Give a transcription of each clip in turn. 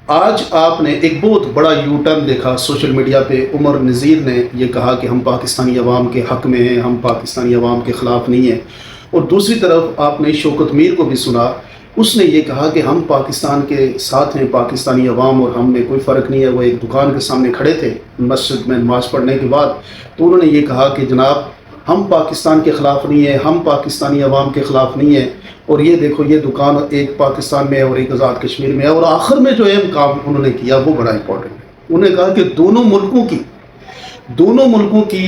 آج آپ نے ایک بہت بڑا یو ٹرن دیکھا سوشل میڈیا پہ، عمر نذیر نے یہ کہا کہ ہم پاکستانی عوام کے حق میں ہیں، ہم پاکستانی عوام کے خلاف نہیں ہیں، اور دوسری طرف آپ نے شوکت میر کو بھی سنا، اس نے یہ کہا کہ ہم پاکستان کے ساتھ ہیں، پاکستانی عوام اور ہم میں کوئی فرق نہیں ہے۔ وہ ایک دکان کے سامنے کھڑے تھے مسجد میں نماز پڑھنے کے بعد، تو انہوں نے یہ کہا کہ جناب ہم پاکستان کے خلاف نہیں ہیں، ہم پاکستانی عوام کے خلاف نہیں ہیں، اور یہ دیکھو یہ دکان ایک پاکستان میں ہے اور ایک آزاد کشمیر میں ہے۔ اور آخر میں جو اہم کام انہوں نے کیا وہ بڑا امپورٹنٹ ہے، انہوں نے کہا کہ دونوں ملکوں کی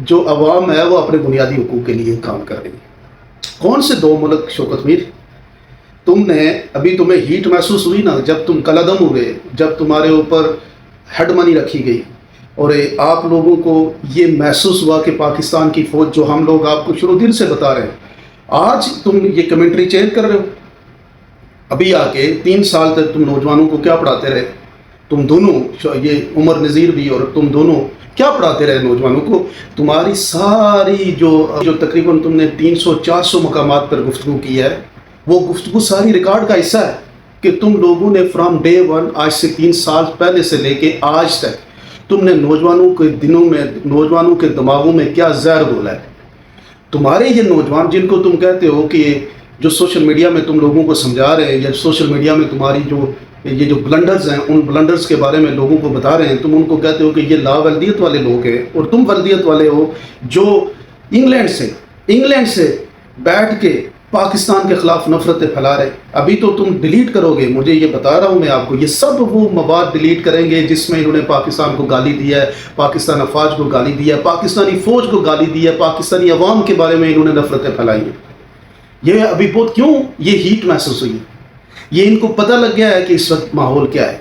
جو عوام ہے وہ اپنے بنیادی حقوق کے لیے کام کر رہی ہے۔ کون سے دو ملک شوکت میر؟ تمہیں ہیٹ محسوس ہوئی نا جب تم کلعدم ہوئے، جب تمہارے اوپر ہیڈ منی رکھی گئی اور آپ لوگوں کو یہ محسوس ہوا کہ پاکستان کی فوج، جو ہم لوگ آپ کو شروع دن سے بتا رہے ہیں، آج تم یہ کمنٹری چینج کر رہے ہو۔ ابھی آ کے 3 سال تک تم نوجوانوں کو کیا پڑھاتے رہے؟ تم دونوں، یہ عمر نذیر بھی اور تم دونوں کیا پڑھاتے رہے نوجوانوں کو؟ تمہاری ساری جو تقریباً تم نے 300-400 مقامات پر گفتگو کی ہے، وہ گفتگو ساری ریکارڈ کا حصہ ہے کہ تم لوگوں نے فرام ڈے ون، آج سے 3 سال پہلے سے لے کے آج تک، تم نے نوجوانوں کے دنوں میں، نوجوانوں کے دماغوں میں کیا زہر گھولا ہے۔ تمہارے یہ نوجوان جن کو تم کہتے ہو کہ جو سوشل میڈیا میں تم لوگوں کو سمجھا رہے ہیں، یا سوشل میڈیا میں تمہاری جو بلنڈرز ہیں، ان بلنڈرز کے بارے میں لوگوں کو بتا رہے ہیں، تم ان کو کہتے ہو کہ یہ لا ولدیت والے لوگ ہیں، اور تم ولدیت والے ہو جو انگلینڈ سے بیٹھ کے پاکستان کے خلاف نفرتیں پھیلا رہے۔ ابھی تو تم ڈیلیٹ کرو گے، مجھے یہ بتا رہا ہوں میں آپ کو، یہ سب وہ مواد ڈیلیٹ کریں گے جس میں انہوں نے پاکستان کو گالی دیا ہے، پاکستان افواج کو گالی دیا ہے، پاکستانی فوج کو گالی دیا ہے، پاکستانی عوام کے بارے میں انہوں نے نفرتیں پھیلائی ہیں۔ یہ ابھی بہت کیوں یہ ہیٹ محسوس ہوئی؟ یہ ان کو پتہ لگ گیا ہے کہ اس وقت ماحول کیا ہے،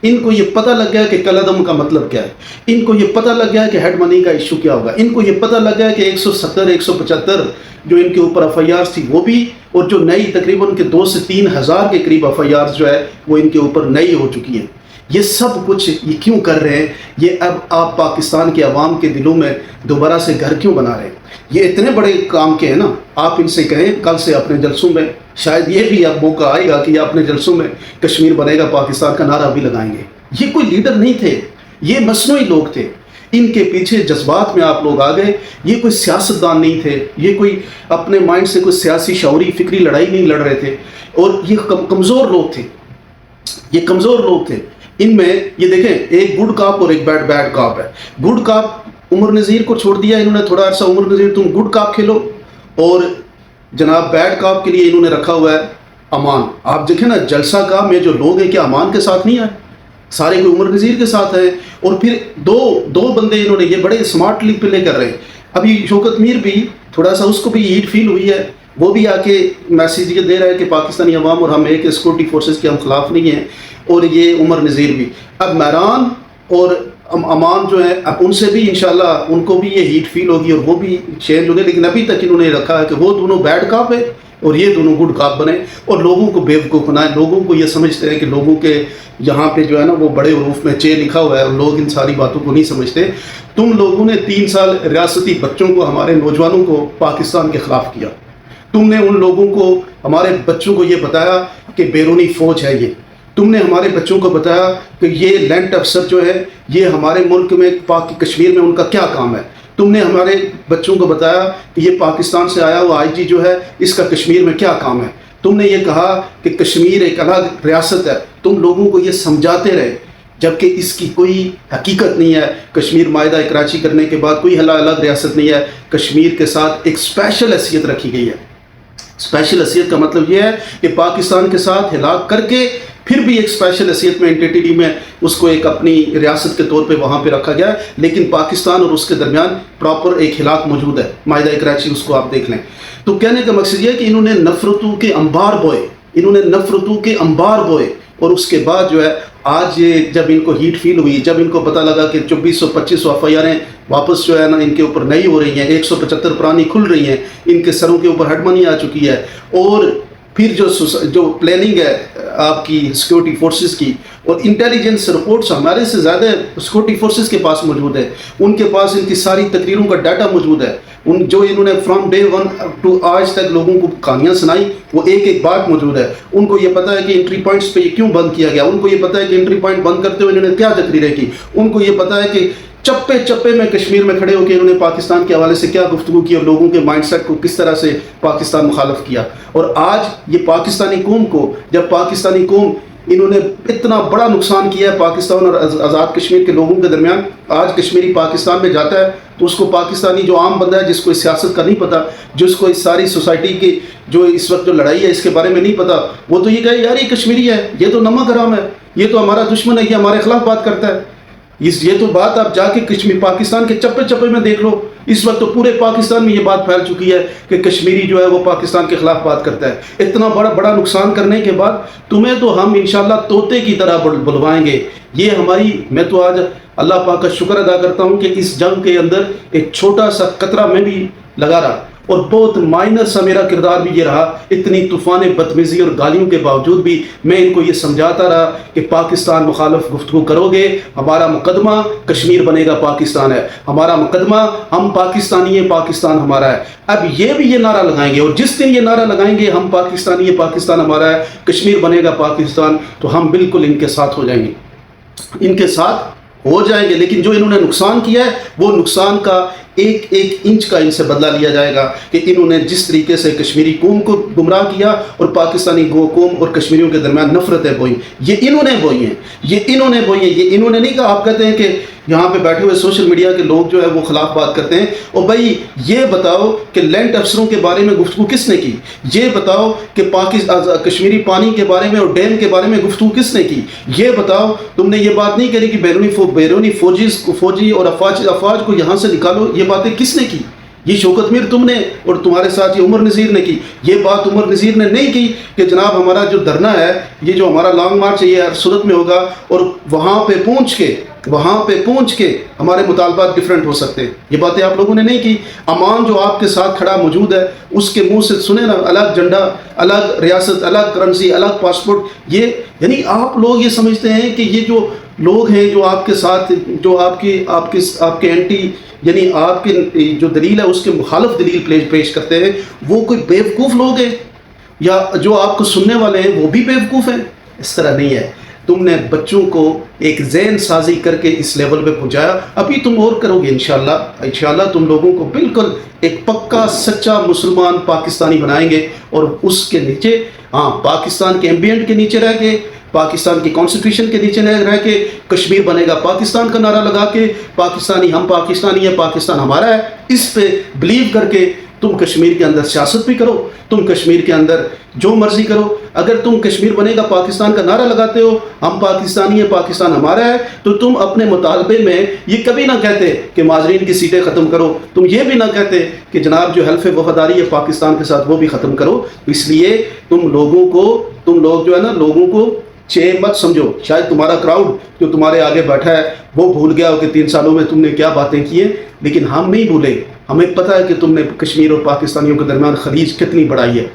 ان کو یہ پتہ لگ گیا کہ کلعدم کا مطلب کیا ہے، ان کو یہ پتہ لگ گیا کہ ہیڈ منی کا ایشو کیا ہوگا، ان کو یہ پتہ لگ گیا کہ 170-175 جو ان کے اوپر ایف آئی آرز تھی وہ بھی، اور جو نئی تقریباً کہ 2 سے 3 ہزار کے قریب ایف آئی آرز جو ہے وہ ان کے اوپر نئی ہو چکی ہیں۔ یہ سب کچھ یہ کیوں کر رہے ہیں؟ یہ اب آپ پاکستان کے عوام کے دلوں میں دوبارہ سے گھر کیوں بنا رہے ہیں؟ یہ اتنے بڑے کام کے ہیں نا، آپ ان سے کہیں کل سے اپنے جلسوں میں، شاید یہ بھی اب موقع آئے گا کہ یہ اپنے جلسوں میں کشمیر بنے گا پاکستان کا نعرہ بھی لگائیں گے۔ یہ کوئی لیڈر نہیں تھے، یہ مصنوعی لوگ تھے، ان کے پیچھے جذبات میں آپ لوگ آ گئے۔ یہ کوئی سیاستدان نہیں تھے، یہ کوئی اپنے مائنڈ سے کوئی سیاسی شعوری فکری لڑائی نہیں لڑ رہے تھے، اور یہ کمزور لوگ تھے، یہ کمزور لوگ تھے۔ ان میں یہ دیکھیں ایک گڈ کاپ اور ایک بیڈ کاپ ہے۔ گڈ کاپ عمر نذیر کو چھوڑ دیا انہوں نے تھوڑا عرصہ، عمر نذیر تم گڈ کاپ کھیلو، اور جناب بیڈ کاپ کے لیے انہوں نے رکھا ہوا ہے امان۔ آپ دیکھیں نا جلسہ کا میں جو لوگ ہیں کیا امان کے ساتھ نہیں آئے؟ سارے کوئی عمر نذیر کے ساتھ ہیں، اور پھر دو بندے انہوں نے یہ بڑے اسمارٹلی پلے کر رہے ہیں۔ ابھی شوکت میر بھی تھوڑا سا اس کو بھی ہیٹ فیل ہوئی ہے، وہ بھی آ کے میسیج یہ دے رہا ہے کہ پاکستانی عوام اور ہم ایک سیکورٹی فورسز کے ہم خلاف نہیں ہیں، اور یہ عمر نذیر بھی۔ اب مہران اور امان جو ہیں اب ان سے بھی انشاءاللہ ان کو بھی یہ ہیٹ فیل ہوگی اور وہ بھی چینج ہوگی، لیکن ابھی تک انہوں نے رکھا ہے کہ وہ دونوں بیڈ کاپ ہے اور یہ دونوں گڈ کاپ بنے، اور لوگوں کو بیوقوف بنائیں۔ لوگوں کو یہ سمجھتے ہیں کہ لوگوں کے یہاں پہ جو ہے نا وہ بڑے حروف میں چے لکھا ہوا ہے، اور لوگ ان ساری باتوں کو نہیں سمجھتے۔ تم لوگوں نے 3 سال ریاستی بچوں کو، ہمارے نوجوانوں کو پاکستان کے خلاف کیا۔ تم نے ان لوگوں کو، ہمارے بچوں کو یہ بتایا کہ بیرونی فوج ہے یہ۔ تم نے ہمارے بچوں کو بتایا کہ یہ لینڈ افسر جو ہے یہ ہمارے ملک میں کشمیر میں ان کا کیا کام ہے۔ تم نے ہمارے بچوں کو بتایا کہ یہ پاکستان سے آیا ہوا آئی جی جو ہے اس کا کشمیر میں کیا کام ہے۔ تم نے یہ کہا کہ کشمیر ایک الگ ریاست ہے، تم لوگوں کو یہ سمجھاتے رہے، جبکہ اس کی کوئی حقیقت نہیں ہے۔ کشمیر معاہدہ کراچی کرنے کے بعد کوئی الگ ریاست نہیں ہے، کشمیر کے ساتھ ایک اسپیشل حیثیت رکھی گئی ہے۔ اسپیشل حیثیت کا مطلب یہ ہے کہ پاکستان کے ساتھ ہلاک کر کے پھر بھی ایک اسپیشل حیثیت میں انٹیٹی میں اس کو ایک اپنی ریاست کے طور پہ وہاں پہ رکھا گیا ہے، لیکن پاکستان اور اس کے درمیان پراپر ایک ہلاک موجود ہے، معاہدہ کراچی، اس کو آپ دیکھ لیں۔ تو کہنے کا مقصد یہ ہے کہ انہوں نے نفرتوں کے انبار بوئے، اور اس کے بعد جو ہے آج یہ جب ان کو ہیٹ فیل ہوئی، جب ان کو پتہ لگا کہ 2400-2500 ایف آئی آریں واپس جو ہے نا ان کے اوپر نئی ہو رہی ہیں، 175 پرانی کھل رہی ہیں، ان کے سروں کے اوپر ہیڈ منی آ چکی ہے، اور پھر جو پلاننگ ہے آپ کی سیکورٹی فورسز کی اور انٹیلیجنس رپورٹس ہمارے سے زیادہ سیکورٹی فورسز کے پاس موجود ہے، ان کے پاس ان کی ساری تقریروں کا ڈاٹا موجود ہے، جو انہوں نے فرام ڈے 1 ٹو آج تک لوگوں کو کہانیاں سنائی، وہ ایک ایک بات موجود ہے۔ ان کو یہ پتہ ہے کہ انٹری پوائنٹس پہ یہ کیوں بند کیا گیا، ان کو یہ پتہ ہے کہ انٹری پوائنٹ بند کرتے ہوئے انہوں نے کیا تقریریں کی، ان کو یہ پتہ ہے کہ چپے چپے میں کشمیر میں کھڑے ہو کے انہوں نے پاکستان کے حوالے سے کیا گفتگو کی اور لوگوں کے مائنڈ سیٹ کو کس طرح سے پاکستان مخالف کیا۔ اور آج یہ پاکستانی قوم کو، جب پاکستانی قوم انہوں نے اتنا بڑا نقصان کیا ہے پاکستان اور آزاد کشمیر کے لوگوں کے درمیان، آج کشمیری پاکستان میں جاتا ہے تو اس کو پاکستانی جو عام بندہ ہے جس کو اس سیاست کا نہیں پتہ، جس کو اس ساری سوسائٹی کی جو اس وقت جو لڑائی ہے اس کے بارے میں نہیں پتہ، وہ تو یہ کہے یار یہ کشمیری ہے، یہ تو نمک حرام ہے، یہ تو ہمارا دشمن ہے، یہ ہمارے خلاف بات کرتا ہے۔ یہ تو بات آپ جا کے کشمیر پاکستان کے چپے چپے میں دیکھ لو، اس وقت تو پورے پاکستان میں یہ بات پھیل چکی ہے کہ کشمیری جو ہے وہ پاکستان کے خلاف بات کرتا ہے۔ اتنا بڑا نقصان کرنے کے بعد تمہیں تو ہم انشاءاللہ طوطے کی طرح بلوائیں گے۔ یہ ہماری، میں تو آج اللہ پاک کا شکر ادا کرتا ہوں کہ اس جنگ کے اندر ایک چھوٹا سا قطرہ میں بھی لگا رہا، اور بہت مائنر سا میرا کردار بھی یہ رہا، اتنی طوفان بدتمیزی اور گالیوں کے باوجود بھی میں ان کو یہ سمجھاتا رہا کہ پاکستان مخالف گفتگو کرو گے، ہمارا مقدمہ کشمیر بنے گا پاکستان ہے، ہمارا مقدمہ ہم پاکستانی ہیں، پاکستان ہمارا ہے۔ اب یہ نعرہ لگائیں گے، اور جس دن یہ نعرہ لگائیں گے ہم پاکستانی ہیں، پاکستان ہمارا ہے، کشمیر بنے گا پاکستان، تو ہم بالکل ان کے ساتھ ہو جائیں گے، ان کے ساتھ ہو جائیں گے۔ لیکن جو انہوں نے نقصان کیا ہے وہ نقصان کا ایک انچ کا ان سے بدلہ لیا جائے گا کہ انہوں نے جس طریقے سے کشمیری قوم کو گمراہ کیا اور پاکستانی قوم اور کشمیریوں کے درمیان نفرتیں بوئیں، یہ انہوں نے بوئی ہیں، یہ انہوں نے نہیں کہا۔ آپ کہتے ہیں کہ یہاں پہ بیٹھے ہوئے سوشل میڈیا کے لوگ جو ہے وہ خلاف بات کرتے ہیں، اور بھائی یہ بتاؤ کہ لینڈ افسروں کے بارے میں گفتگو کس نے کی؟ یہ بتاؤ کہ کشمیری پانی کے بارے میں اور ڈیم کے بارے میں گفتگو کس نے کی؟ یہ بتاؤ، تم نے یہ بات نہیں کری کہ بیرونی فوجی اور افواج کو یہاں سے نکالو، یہ باتیں کس نے کی؟ یہ شوکت میر تم نے اور تمہارے ساتھ یہ عمر نذیر نے کی۔ یہ بات عمر نذیر نے نہیں کی کہ جناب ہمارا جو دھرنا ہے، یہ جو ہمارا لانگ مارچ ہے یہ ہر صورت میں ہوگا، اور وہاں پہ پہنچ کے ہمارے مطالبات ڈیفرنٹ ہو سکتے ہیں۔ یہ باتیں آپ لوگوں نے نہیں کی۔ امان جو آپ کے ساتھ کھڑا موجود ہے اس کے منہ سے سنے نا، الگ جھنڈا، الگ ریاست، الگ کرنسی، الگ پاسپورٹ، یہ یعنی آپ لوگ یہ سمجھتے ہیں کہ یہ جو لوگ ہیں جو آپ کے ساتھ، جو آپ کے اینٹی، یعنی آپ کی جو دلیل ہے اس کے مخالف دلیل پیش کرتے ہیں، وہ کوئی بیوقوف لوگ ہیں، یا جو آپ کو سننے والے ہیں وہ بھی بیوقوف ہیں؟ اس طرح نہیں ہے۔ تم نے بچوں کو ایک ذہن سازی کر کے اس لیول پہ پہنچایا، ابھی تم اور کرو گے انشاءاللہ تم لوگوں کو بالکل ایک پکا سچا مسلمان پاکستانی بنائیں گے، اور اس کے نیچے پاکستان کے ایمبینٹ کے نیچے رہ کے، پاکستان کی کانسٹیٹیوشن کے نیچے رہ کے کشمیر بنے گا پاکستان کا نعرہ لگا کے، ہم پاکستانی ہیں، پاکستان ہمارا ہے، اس پہ بلیو کر کے تم کشمیر کے اندر سیاست بھی کرو، تم کشمیر کے اندر جو مرضی کرو۔ اگر تم کشمیر بنے گا پاکستان کا نعرہ لگاتے ہو، ہم پاکستانی ہیں، پاکستان ہمارا ہے، تو تم اپنے مطالبے میں یہ کبھی نہ کہتے کہ مہاجرین کی سیٹیں ختم کرو، تم یہ بھی نہ کہتے کہ جناب جو حلف وفاداری ہے پاکستان کے ساتھ وہ بھی ختم کرو۔ اس لیے تم لوگ جو ہے نا، لوگوں کو چھ مت سمجھو۔ شاید تمہارا کراؤڈ جو تمہارے آگے بیٹھا ہے وہ بھول گیا ہو کہ 3 سالوں میں تم نے کیا باتیں کی ہیں، لیکن ہم نہیں بھولے۔ ہمیں پتہ ہے کہ تم نے کشمیر اور پاکستانیوں کے درمیان خلیج کتنی بڑھائی ہے،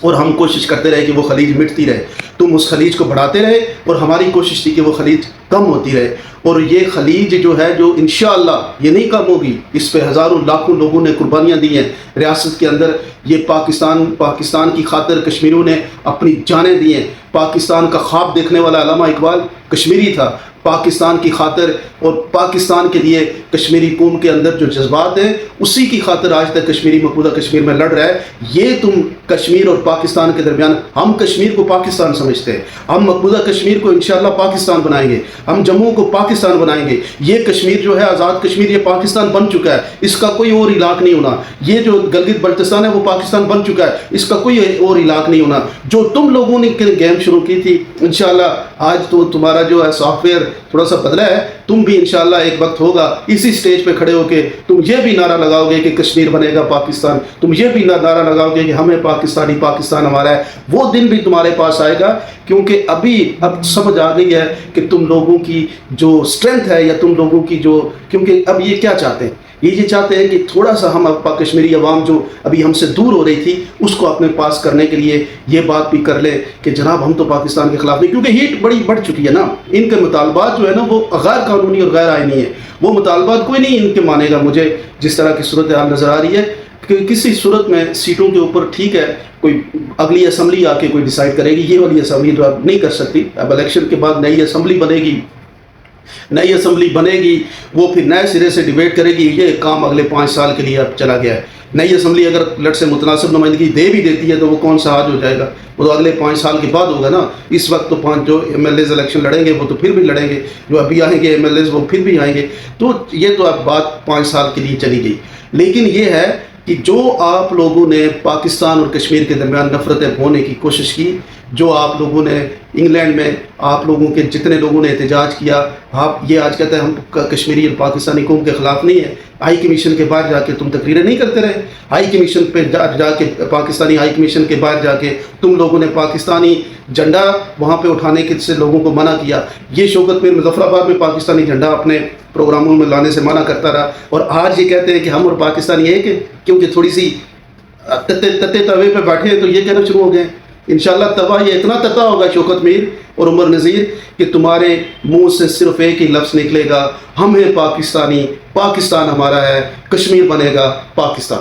اور ہم کوشش کرتے رہے کہ وہ خلیج مٹتی رہے، تم اس خلیج کو بڑھاتے رہے، اور ہماری کوشش تھی کہ وہ خلیج کم ہوتی رہے۔ اور یہ خلیج جو ہے جو انشاءاللہ یہ نہیں کم ہوگی، اس پہ ہزاروں لاکھوں لوگوں نے قربانیاں دی ہیں ریاست کے اندر۔ یہ پاکستان کی خاطر کشمیریوں نے اپنی جانیں دی ہیں۔ پاکستان کا خواب دیکھنے والا علامہ اقبال کشمیری تھا۔ پاکستان کی خاطر اور پاکستان کے لیے کشمیری قوم کے اندر جو جذبات ہیں اسی کی خاطر آج تک کشمیری مقبوضہ کشمیر میں لڑ رہا ہے۔ یہ تم کشمیر اور پاکستان کے درمیان، ہم کشمیر کو پاکستان سمجھتے ہیں، ہم مقبوضہ کشمیر کو انشاءاللہ پاکستان بنائیں گے، ہم جموں کو پاکستان بنائیں گے۔ یہ کشمیر جو ہے آزاد کشمیر، یہ پاکستان بن چکا ہے، اس کا کوئی اور علاقہ نہیں ہونا۔ یہ جو گلگت بلتستان ہے وہ پاکستان بن چکا ہے، اس کا کوئی اور علاقہ نہیں ہونا۔ جو تم لوگوں نے گیم شروع کی تھی، انشاءاللہ آج تو تمہارا جو ہے سافٹ ویئر تھوڑا سا بدلا ہے، تم بھی انشاءاللہ ایک وقت ہوگا اسی سٹیج پہ کھڑے ہو کے تم یہ بھی نعرہ لگاؤ گے کہ کشمیر بنے گا پاکستان، تم یہ بھی نعرہ لگاؤ گے کہ ہمیں پاکستانی، پاکستان ہمارا ہے. وہ دن بھی تمہارے پاس آئے گا، کیونکہ اب سمجھ آ گئی ہے کہ تم لوگوں کی جو اسٹرینتھ ہے، یا تم لوگوں کی جو، کیونکہ اب یہ کیا چاہتے ہیں، یہ چاہتے ہیں کہ تھوڑا سا ہم کشمیری عوام جو ابھی ہم سے دور ہو رہی تھی اس کو اپنے پاس کرنے کے لیے یہ بات بھی کر لے کہ جناب ہم تو پاکستان کے خلاف نہیں، کیونکہ ہیٹ بڑی بڑھ چکی ہے نا. ان کے مطالبات جو ہے نا وہ غیر قانونی اور غیر آئینی ہے. وہ مطالبات کوئی نہیں ان کے مانے گا. مجھے جس طرح کی صورتحال نظر آ رہی ہے کہ کسی صورت میں سیٹوں کے اوپر ٹھیک ہے کوئی اگلی اسمبلی آ کے کوئی ڈیسائیڈ کرے گی، یہ والی اسمبلی تو اب نہیں کر سکتی. اب الیکشن کے بعد نئی اسمبلی بنے گی، نئی اسمبلی بنے گی، وہ پھر نئے سرے سے ڈیبیٹ کرے گی. یہ کام اگلے 5 سال کے لیے اب چلا گیا ہے. نئی اسمبلی اگر لٹ سے متناسب نمائندگی دے بھی دیتی ہے تو وہ کون سا آج ہو جائے گا، وہ تو اگلے 5 سال کے بعد ہوگا نا. اس وقت تو 5 جو ایم ایل ایز الیکشن لڑیں گے وہ تو پھر بھی لڑیں گے، جو ابھی آئیں گے ایم ایل ایز وہ پھر بھی آئیں گے. تو یہ تو اب بات 5 سال کے لیے چلی گئی. لیکن یہ ہے کہ جو آپ لوگوں نے پاکستان اور کشمیر کے درمیان نفرتیں بونے کی کوشش کی، جو آپ لوگوں نے انگلینڈ میں آپ لوگوں کے جتنے لوگوں نے احتجاج کیا، آپ یہ آج کہتے ہیں ہم کشمیری اور پاکستانی قوم کے خلاف نہیں ہے. ہائی کمیشن کے باہر جا کے تم تقریریں نہیں کرتے رہے، ہائی کمیشن پہ جا کے پاکستانی ہائی کمیشن کے باہر جا کے تم لوگوں نے پاکستانی جھنڈا وہاں پہ اٹھانے کے سے لوگوں کو منع کیا. یہ شوکت میر مظفر آباد میں پاکستانی جھنڈا اپنے پروگراموں میں لانے سے منع کرتا رہا، اور آج یہ کہتے ہیں کہ ہم اور پاکستانی ایک ہیں کیونکہ تھوڑی سی تتے توے پہ بیٹھے ہیں تو یہ کہنا شروع ہو گئے. انشاءاللہ توا یہ اتنا تتا ہوگا شوکت میر اور عمر نذیر کہ تمہارے منہ سے صرف ایک ہی لفظ نکلے گا، ہم ہیں پاکستانی، پاکستان ہمارا ہے، کشمیر بنے گا پاکستان.